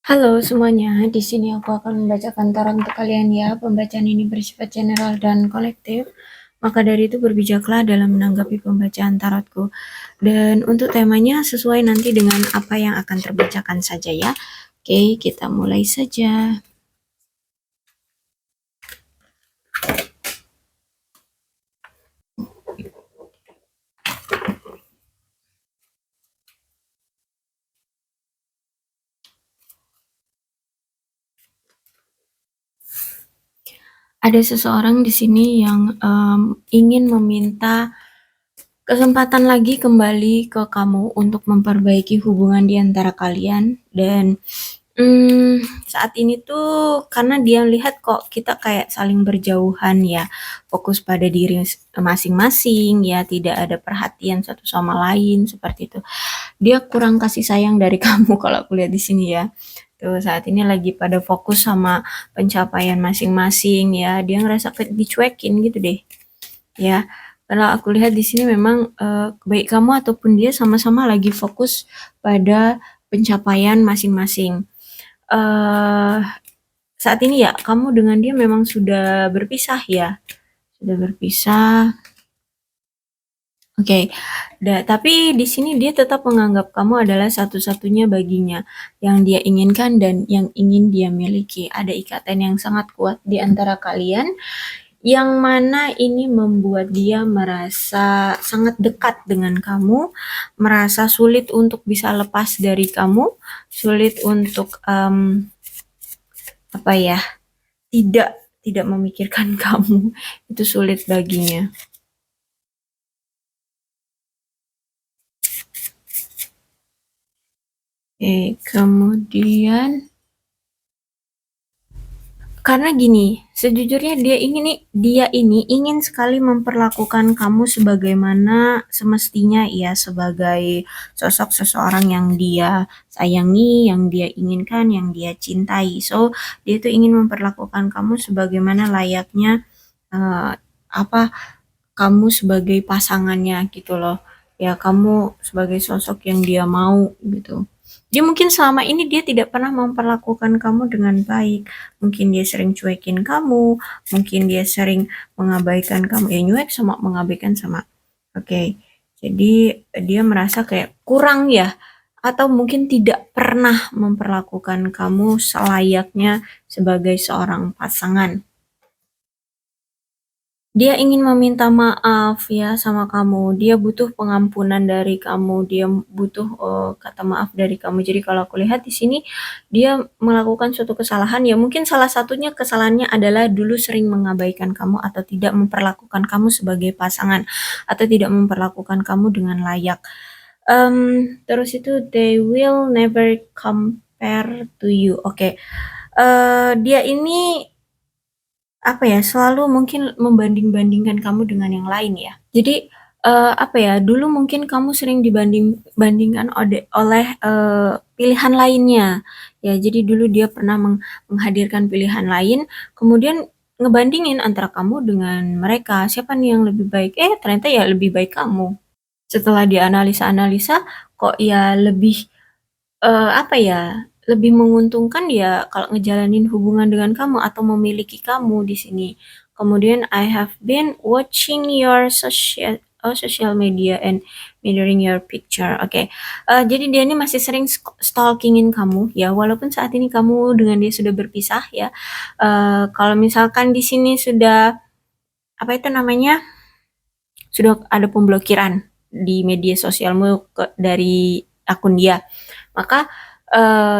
Halo semuanya, di sini aku akan membacakan tarot untuk kalian ya. Pembacaan ini bersifat general dan kolektif. Maka dari itu berbijaklah dalam menanggapi pembacaan tarotku. Dan untuk temanya sesuai nanti dengan apa yang akan terbacakan saja ya. Oke, kita mulai saja. Ada seseorang di sini yang ingin meminta kesempatan lagi kembali ke kamu untuk memperbaiki hubungan di antara kalian. Dan saat ini tuh karena dia lihat kok kita kayak saling berjauhan ya, fokus pada diri masing-masing ya, tidak ada perhatian satu sama lain seperti itu. Dia kurang kasih sayang dari kamu kalau aku lihat di sini ya. Tuh saat ini lagi pada fokus sama pencapaian masing-masing ya. Dia ngerasa dicuekin gitu deh. Ya, kalau aku lihat di sini memang baik kamu ataupun dia sama-sama lagi fokus pada pencapaian masing-masing. eh Saat ini ya, kamu dengan dia memang sudah berpisah ya, sudah berpisah. Oke, tapi di sini dia tetap menganggap kamu adalah satu-satunya baginya yang dia inginkan dan yang ingin dia miliki. Ada ikatan yang sangat kuat di antara kalian, yang mana ini membuat dia merasa sangat dekat dengan kamu, merasa sulit untuk bisa lepas dari kamu, sulit untuk apa ya, tidak tidak memikirkan kamu. Itu sulit baginya. Kemudian karena gini, sejujurnya dia ini ingin sekali memperlakukan kamu sebagaimana semestinya ya, sebagai sosok seseorang yang dia sayangi, yang dia inginkan, yang dia cintai. So, dia tuh ingin memperlakukan kamu sebagaimana layaknya eh, apa kamu sebagai pasangannya gitu loh. Ya, kamu sebagai sosok yang dia mau gitu. Dia mungkin selama ini dia tidak pernah memperlakukan kamu dengan baik. Mungkin dia sering cuekin kamu, mungkin dia sering mengabaikan kamu. Ya nyuek sama mengabaikan sama. Oke. Jadi dia merasa kayak kurang ya, atau mungkin tidak pernah memperlakukan kamu selayaknya sebagai seorang pasangan. Dia ingin meminta maaf ya sama kamu. Dia butuh pengampunan dari kamu. Dia butuh kata maaf dari kamu. Jadi kalau aku lihat di sini dia melakukan suatu kesalahan ya, mungkin salah satunya kesalahannya adalah dulu sering mengabaikan kamu atau tidak memperlakukan kamu sebagai pasangan atau tidak memperlakukan kamu dengan layak. Terus itu they will never compare to you. Oke. Dia ini apa ya, selalu mungkin membanding-bandingkan kamu dengan yang lain ya. Jadi apa ya, dulu mungkin kamu sering dibandingkan oleh pilihan lainnya. Ya, jadi dulu dia pernah menghadirkan pilihan lain, kemudian ngebandingin antara kamu dengan mereka, siapa nih yang lebih baik? Ternyata ya lebih baik kamu. Setelah dianalisa-analisa, kok ya lebih apa ya, lebih menguntungkan ya kalau ngejalanin hubungan dengan kamu atau memiliki kamu di sini. Kemudian I have been watching your social media and mirroring your picture. Oke. Jadi dia ini masih sering stalkingin kamu ya, walaupun saat ini kamu dengan dia sudah berpisah ya. Kalau misalkan di sini sudah apa itu namanya? Sudah ada pemblokiran di media sosialmu dari akun dia, maka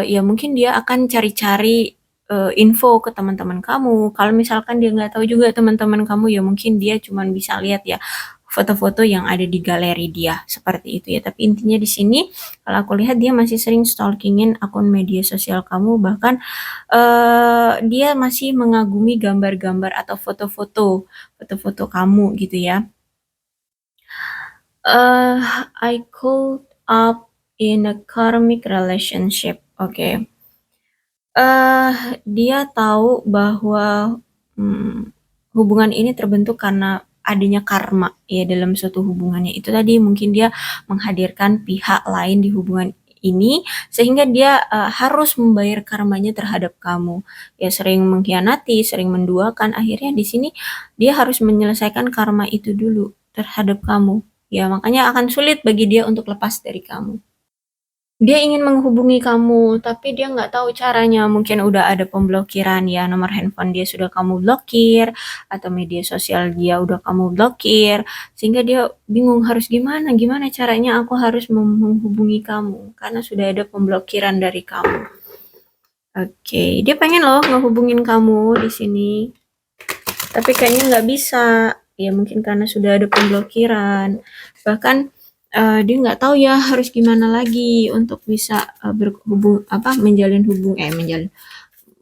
ya mungkin dia akan cari-cari info ke teman-teman kamu. Kalau misalkan dia nggak tahu juga teman-teman kamu, ya mungkin dia cuma bisa lihat ya foto-foto yang ada di galeri dia seperti itu ya. Tapi intinya di sini kalau aku lihat dia masih sering stalkingin akun media sosial kamu, bahkan dia masih mengagumi gambar-gambar atau foto-foto kamu gitu ya. I caught up in a karmic relationship. Oke. Dia tahu bahwa hubungan ini terbentuk karena adanya karma ya dalam suatu hubungannya. Itu tadi mungkin dia menghadirkan pihak lain di hubungan ini sehingga dia harus membayar karmanya terhadap kamu. Ya sering mengkhianati, sering menduakan, akhirnya di sini dia harus menyelesaikan karma itu dulu terhadap kamu. Ya makanya akan sulit bagi dia untuk lepas dari kamu. Dia ingin menghubungi kamu, tapi dia nggak tahu caranya. Mungkin udah ada pemblokiran ya, nomor handphone dia sudah kamu blokir, atau media sosial dia udah kamu blokir, sehingga dia bingung harus gimana, gimana caranya aku harus menghubungi kamu, karena sudah ada pemblokiran dari kamu. Oke, dia pengen loh ngehubungin kamu di sini, tapi kayaknya nggak bisa. Ya mungkin karena sudah ada pemblokiran. Bahkan dia nggak tahu ya harus gimana lagi untuk bisa berhubung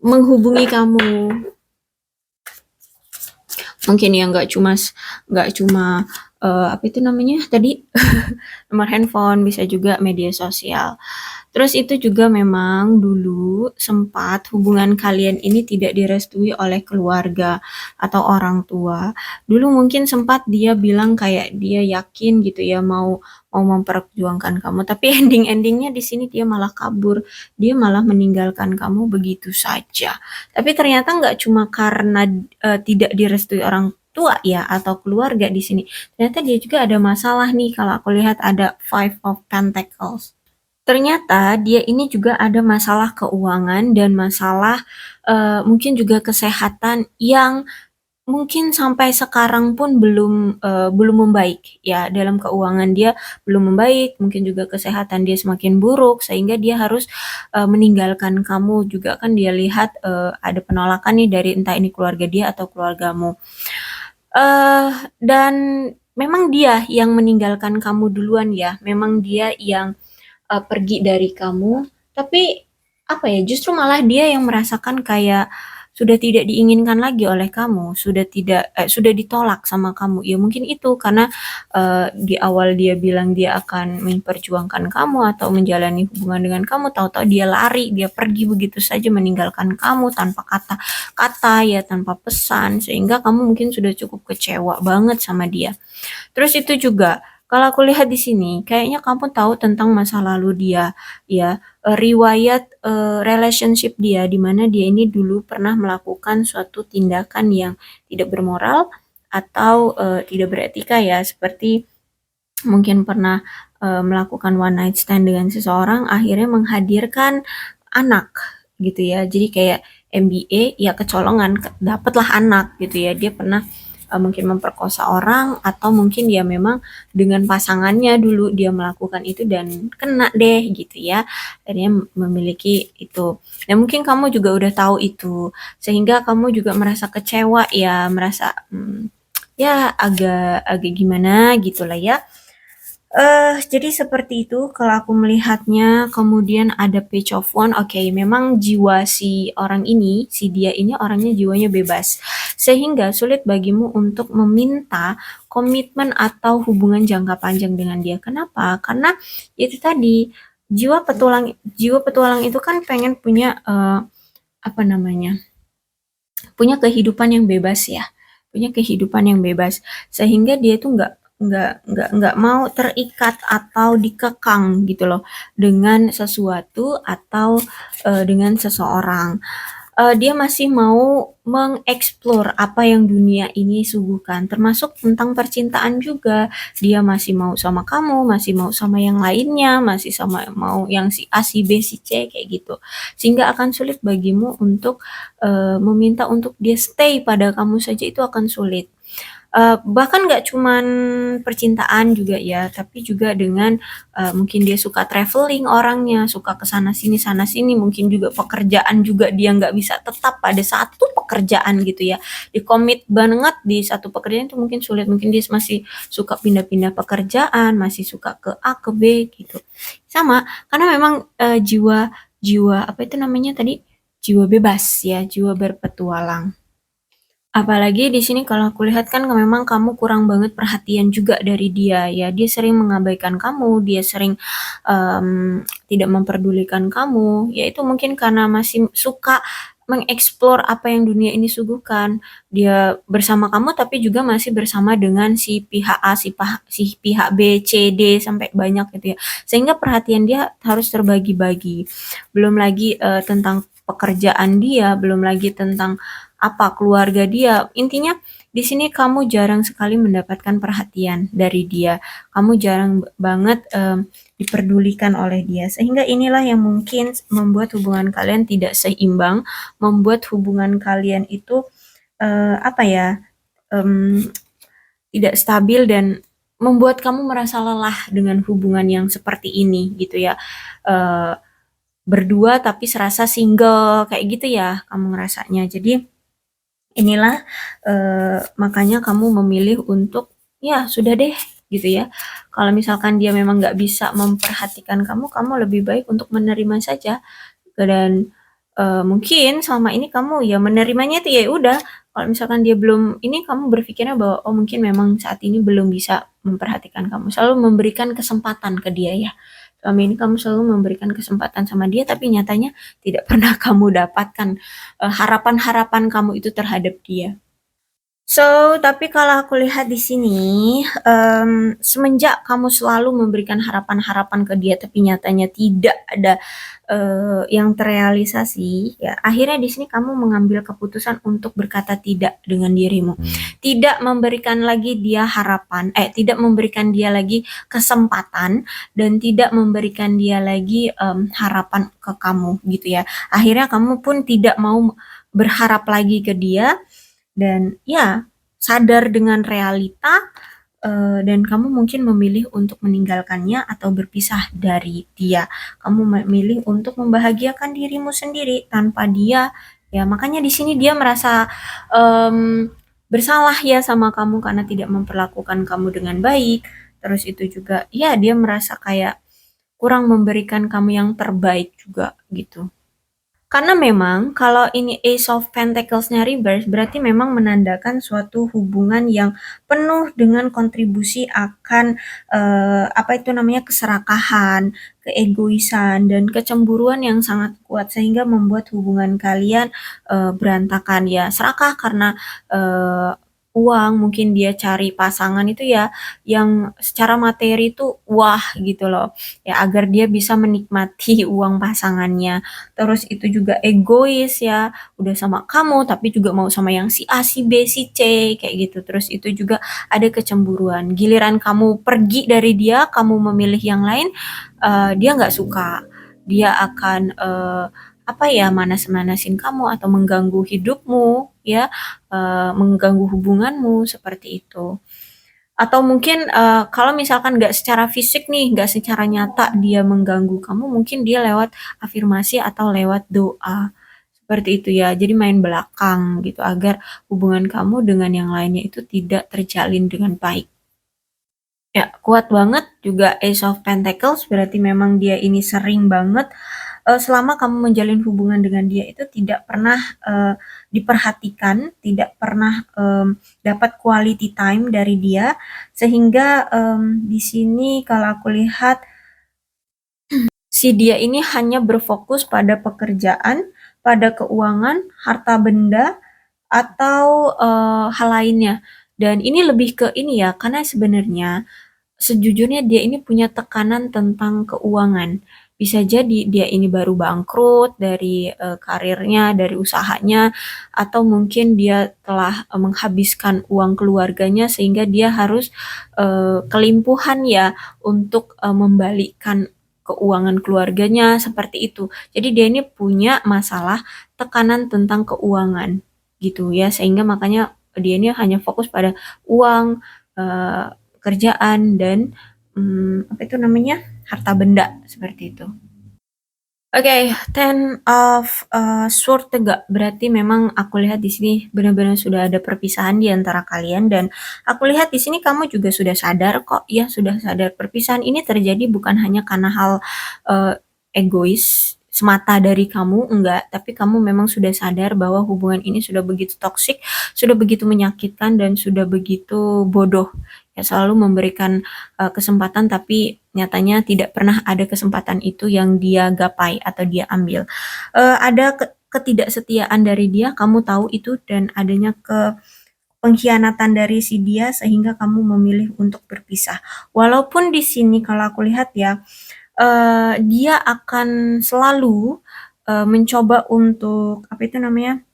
menghubungi kamu. Mungkin ya nggak cuma apa itu namanya tadi nomor handphone, bisa juga media sosial. Terus itu juga memang dulu sempat hubungan kalian ini tidak direstui oleh keluarga atau orang tua. Dulu mungkin sempat dia bilang kayak dia yakin gitu ya mau mau memperjuangkan kamu, tapi ending-endingnya di sini dia malah kabur, dia malah meninggalkan kamu begitu saja. Tapi ternyata nggak cuma karena tidak direstui orang tua ya atau keluarga di sini. Ternyata dia juga ada masalah nih kalau aku lihat ada Five of Pentacles. Ternyata dia ini juga ada masalah keuangan dan masalah mungkin juga kesehatan yang mungkin sampai sekarang pun belum membaik ya, dalam keuangan dia belum membaik, mungkin juga kesehatan dia semakin buruk sehingga dia harus meninggalkan kamu juga kan dia lihat ada penolakan nih dari entah ini keluarga dia atau keluargamu. Dan memang dia yang meninggalkan kamu duluan ya, memang dia yang pergi dari kamu, tapi apa ya, justru malah dia yang merasakan kayak sudah tidak diinginkan lagi oleh kamu, sudah ditolak sama kamu. Ya mungkin itu karena di awal dia bilang dia akan memperjuangkan kamu atau menjalani hubungan dengan kamu, tahu-tahu dia lari, dia pergi begitu saja meninggalkan kamu tanpa kata-kata ya, tanpa pesan, sehingga kamu mungkin sudah cukup kecewa banget sama dia. Terus itu juga, kalau aku lihat di sini, kayaknya kamu tahu tentang masa lalu dia, ya, riwayat relationship dia, di mana dia ini dulu pernah melakukan suatu tindakan yang tidak bermoral atau tidak beretika ya, seperti mungkin pernah melakukan one night stand dengan seseorang, akhirnya menghadirkan anak gitu ya. Jadi kayak MBA ya kecolongan, dapatlah anak gitu ya. Dia pernah mungkin memperkosa orang atau mungkin dia memang dengan pasangannya dulu dia melakukan itu dan kena deh gitu ya. Akhirnya memiliki itu. Dan mungkin kamu juga udah tahu itu sehingga kamu juga merasa kecewa ya, merasa ya agak agak gimana gitulah ya. Jadi seperti itu kalau aku melihatnya, kemudian ada Page of Wands. Oke, memang jiwa si orang ini, si dia ini orangnya jiwanya bebas. Sehingga sulit bagimu untuk meminta komitmen atau hubungan jangka panjang dengan dia. Kenapa? Karena itu tadi jiwa petualang itu kan pengen punya apa namanya? Punya kehidupan yang bebas ya, punya kehidupan yang bebas sehingga dia tuh nggak mau terikat atau dikekang gitu loh dengan sesuatu atau dengan seseorang. Dia masih mau mengeksplor apa yang dunia ini suguhkan, termasuk tentang percintaan juga. Dia masih mau sama kamu, masih mau sama yang lainnya, masih sama mau yang si A, si B, si C kayak gitu. Sehingga akan sulit bagimu untuk meminta untuk dia stay pada kamu saja itu akan sulit. Bahkan nggak cuman percintaan juga ya, tapi juga dengan mungkin dia suka traveling orangnya, suka ke sana sini, mungkin juga pekerjaan juga dia nggak bisa tetap pada satu pekerjaan gitu ya. Dikomit banget di satu pekerjaan itu mungkin sulit, mungkin dia masih suka pindah-pindah pekerjaan, masih suka ke A ke B gitu. Sama, karena memang jiwa jiwa apa itu namanya tadi? Jiwa bebas ya, jiwa berpetualang. Apalagi di sini kalau aku lihat kan memang kamu kurang banget perhatian juga dari dia ya. Dia sering mengabaikan kamu, dia sering tidak memperdulikan kamu. Ya itu mungkin karena masih suka mengeksplor apa yang dunia ini suguhkan. Dia bersama kamu tapi juga masih bersama dengan si pihak A, si pihak B, C, D sampai banyak gitu ya. Sehingga perhatian dia harus terbagi-bagi. Belum lagi tentang pekerjaan dia, belum lagi tentang apa keluarga dia. Intinya di sini kamu jarang sekali mendapatkan perhatian dari dia. Kamu jarang banget diperdulikan oleh dia. Sehingga inilah yang mungkin membuat hubungan kalian tidak seimbang, membuat hubungan kalian itu apa ya, tidak stabil dan membuat kamu merasa lelah dengan hubungan yang seperti ini gitu ya. Eh, Berdua tapi serasa single kayak gitu ya kamu ngerasanya. Jadi inilah makanya kamu memilih untuk ya sudah deh gitu ya. Kalau misalkan dia memang nggak bisa memperhatikan kamu, kamu lebih baik untuk menerima saja. Dan mungkin selama ini kamu ya menerimanya itu ya udah. Kalau misalkan dia belum ini, kamu berpikirnya bahwa oh mungkin memang saat ini belum bisa memperhatikan kamu. Selalu memberikan kesempatan ke dia ya. Selama ini kamu selalu memberikan kesempatan sama dia, tapi nyatanya tidak pernah kamu dapatkan harapan-harapan kamu itu terhadap dia. So, tapi kalau aku lihat di sini, semenjak kamu selalu memberikan harapan-harapan ke dia, tapi nyatanya tidak ada yang terrealisasi, ya akhirnya di sini kamu mengambil keputusan untuk berkata tidak dengan dirimu, tidak memberikan lagi dia harapan, tidak memberikan dia lagi kesempatan, dan tidak memberikan dia lagi harapan ke kamu, gitu ya. Akhirnya kamu pun tidak mau berharap lagi ke dia dan ya sadar dengan realita dan kamu mungkin memilih untuk meninggalkannya atau berpisah dari dia. Kamu memilih untuk membahagiakan dirimu sendiri tanpa dia. Ya, makanya di sini dia merasa bersalah ya sama kamu karena tidak memperlakukan kamu dengan baik. Terus itu juga, ya dia merasa kayak kurang memberikan kamu yang terbaik juga gitu. Karena memang kalau ini Ace of Pentacles-nya reverse berarti memang menandakan suatu hubungan yang penuh dengan kontribusi akan apa itu namanya keserakahan, keegoisan dan kecemburuan yang sangat kuat sehingga membuat hubungan kalian berantakan ya. Serakah karena eh, uang, mungkin dia cari pasangan itu ya yang secara materi itu wah gitu loh. Ya agar dia bisa menikmati uang pasangannya. Terus itu juga egois ya, udah sama kamu tapi juga mau sama yang si A, si B, si C kayak gitu. Terus itu juga ada kecemburuan. Giliran kamu pergi dari dia, kamu memilih yang lain, dia nggak suka. Dia akan apa ya manas-manasin kamu atau mengganggu hidupmu ya, mengganggu hubunganmu seperti itu. Atau mungkin kalau misalkan nggak secara fisik nih, nggak secara nyata dia mengganggu kamu, mungkin dia lewat afirmasi atau lewat doa. Seperti itu ya. Jadi main belakang gitu agar hubungan kamu dengan yang lainnya itu tidak terjalin dengan baik. Ya, kuat banget juga Ace of Pentacles berarti memang dia ini sering banget selama kamu menjalin hubungan dengan dia itu tidak pernah diperhatikan, tidak pernah dapat quality time dari dia sehingga di sini kalau aku lihat si dia ini hanya berfokus pada pekerjaan, pada keuangan, harta benda atau hal lainnya. Dan ini lebih ke ini ya, karena sebenarnya sejujurnya dia ini punya tekanan tentang keuangan. Bisa jadi dia ini baru bangkrut dari karirnya, dari usahanya, atau mungkin dia telah menghabiskan uang keluarganya sehingga dia harus kelimpuhan ya untuk membalikkan keuangan keluarganya seperti itu. Jadi dia ini punya masalah tekanan tentang keuangan gitu ya, sehingga makanya dia ini hanya fokus pada uang, eh, kerjaan dan apa itu namanya harta benda seperti itu. Oke, Ten of Sword tegak berarti memang aku lihat di sini benar-benar sudah ada perpisahan di antara kalian dan aku lihat di sini kamu juga sudah sadar kok ya sudah sadar perpisahan ini terjadi bukan hanya karena hal eh, egois semata dari kamu enggak, tapi kamu memang sudah sadar bahwa hubungan ini sudah begitu toksik, sudah begitu menyakitkan dan sudah begitu bodoh. Ya selalu memberikan kesempatan tapi nyatanya tidak pernah ada kesempatan itu yang dia gapai atau dia ambil. Ada ketidaksetiaan dari dia, kamu tahu itu, dan adanya pengkhianatan dari si dia sehingga kamu memilih untuk berpisah. Walaupun di sini kalau aku lihat ya, dia akan selalu mencoba untuk apa itu namanya,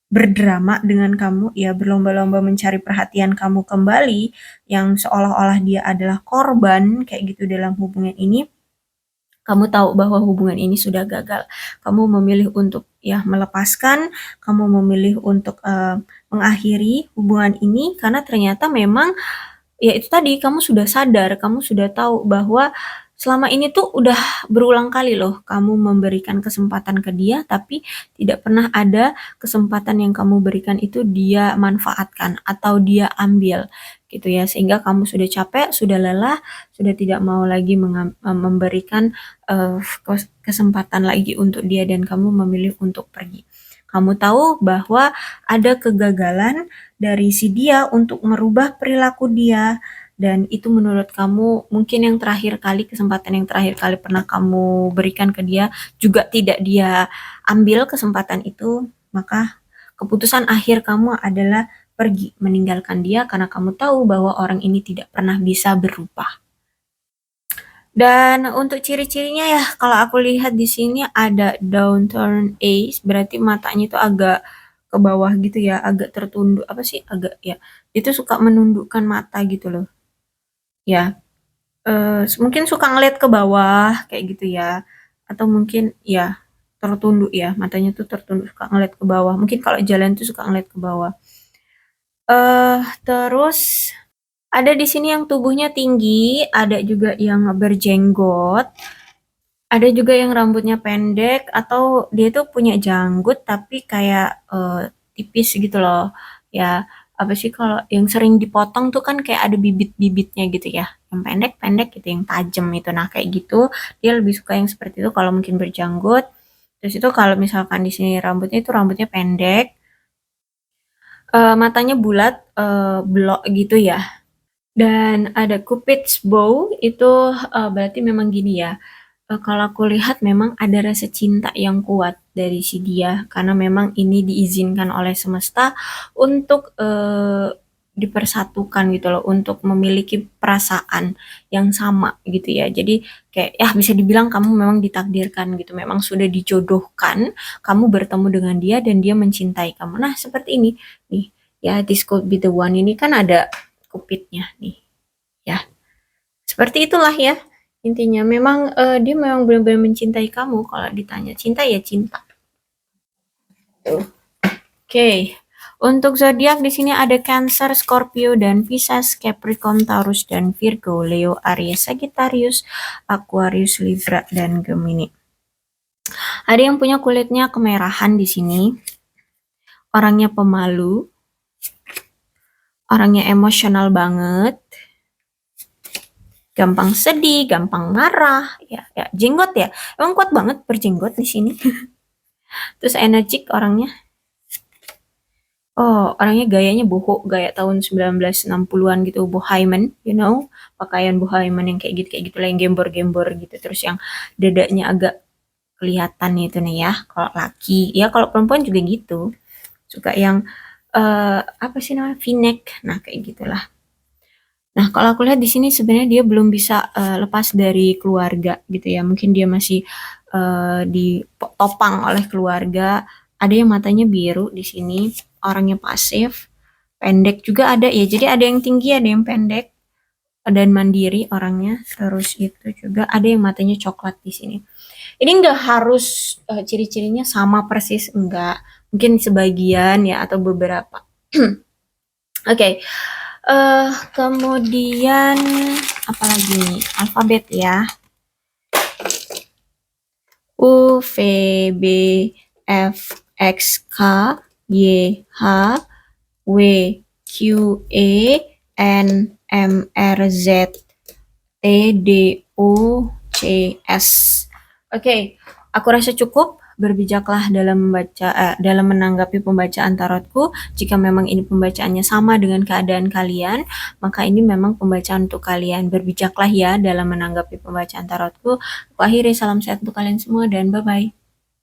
berdrama dengan kamu, ya berlomba-lomba mencari perhatian kamu kembali, yang seolah-olah dia adalah korban kayak gitu dalam hubungan ini. Kamu tahu bahwa hubungan ini sudah gagal. Kamu memilih untuk ya melepaskan, kamu memilih untuk mengakhiri hubungan ini karena ternyata memang ya itu tadi, kamu sudah sadar, kamu sudah tahu bahwa selama ini tuh udah berulang kali loh kamu memberikan kesempatan ke dia, tapi tidak pernah ada kesempatan yang kamu berikan itu dia manfaatkan atau dia ambil gitu ya, sehingga kamu sudah capek, sudah lelah, sudah tidak mau lagi memberikan kesempatan lagi untuk dia, dan kamu memilih untuk pergi. Kamu tahu bahwa ada kegagalan dari si dia untuk merubah perilaku dia, dan itu menurut kamu mungkin yang terakhir kali, kesempatan yang terakhir kali pernah kamu berikan ke dia, juga tidak dia ambil kesempatan itu, maka keputusan akhir kamu adalah pergi, meninggalkan dia karena kamu tahu bahwa orang ini tidak pernah bisa berubah. Dan untuk ciri-cirinya ya, kalau aku lihat di sini ada downturn Ace, berarti matanya itu agak ke bawah gitu ya, agak tertunduk, apa sih, agak ya, itu suka menundukkan mata gitu loh. Ya, mungkin suka ngeliat ke bawah kayak gitu ya, atau mungkin ya tertunduk ya, matanya tuh tertunduk, suka ngeliat ke bawah. Mungkin kalau jalan tuh suka ngeliat ke bawah. Terus ada di sini yang tubuhnya tinggi, ada juga yang berjenggot, ada juga yang rambutnya pendek, atau dia tuh punya janggut tapi kayak tipis gitu loh. Ya, apa sih kalau yang sering dipotong tuh kan kayak ada bibit-bibitnya gitu ya. Yang pendek-pendek gitu, yang tajam itu. Nah, kayak gitu. Dia lebih suka yang seperti itu kalau mungkin berjanggut. Terus itu kalau misalkan di sini rambutnya itu rambutnya pendek, matanya bulat, blok gitu ya. Dan ada Cupid's bow itu berarti memang gini ya. Kalau aku lihat memang ada rasa cinta yang kuat dari si dia karena memang ini diizinkan oleh semesta untuk dipersatukan gitu loh, untuk memiliki perasaan yang sama gitu ya. Jadi kayak ya bisa dibilang kamu memang ditakdirkan gitu, memang sudah dijodohkan kamu bertemu dengan dia dan dia mencintai kamu. Nah, seperti ini nih ya, this could be the one, ini kan ada Cupidnya nih ya. Seperti itulah ya. Intinya memang dia memang benar-benar mencintai kamu. Kalau ditanya cinta ya cinta. Tuh. Oke. Untuk zodiak di sini ada Cancer, Scorpio, dan Pisces, Capricorn, Taurus, dan Virgo, Leo, Aries, Sagittarius, Aquarius, Libra, dan Gemini. Ada yang punya kulitnya kemerahan di sini. Orangnya pemalu. Orangnya emosional banget. Gampang sedih, gampang marah, ya, jenggot ya. Emang kuat banget berjenggot di sini. Terus energik orangnya. Oh, orangnya gayanya boho, gaya tahun 1960-an gitu, bohemian, you know, pakaian bohemian yang kayak gitu lah, yang gembor-gembor gitu. Terus yang dadanya agak kelihatan itu nih ya, kalau laki. Ya kalau perempuan juga gitu. Suka yang apa sih namanya? V-neck. Nah, kayak gitulah. Nah, kalau aku lihat di sini sebenarnya dia belum bisa lepas dari keluarga gitu ya. Mungkin dia masih ditopang oleh keluarga. Ada yang matanya biru di sini, orangnya pasif, pendek juga ada ya. Jadi ada yang tinggi, ada yang pendek, dan mandiri orangnya. Terus itu juga ada yang matanya coklat di sini. Ini nggak harus ciri-cirinya sama persis, enggak. Mungkin sebagian ya atau beberapa. Oke. Kemudian apalagi nih, alfabet ya. U, V, B, F, X, K, Y, H, W, Q, E, N, M, R, Z, T, D, U, C, S. Oke, aku rasa cukup. Berbijaklah dalam dalam menanggapi pembacaan tarotku. Jika memang ini pembacaannya sama dengan keadaan kalian, maka ini memang pembacaan untuk kalian. Berbijaklah ya dalam menanggapi pembacaan tarotku. Aku akhiri, salam sehat untuk kalian semua dan bye-bye.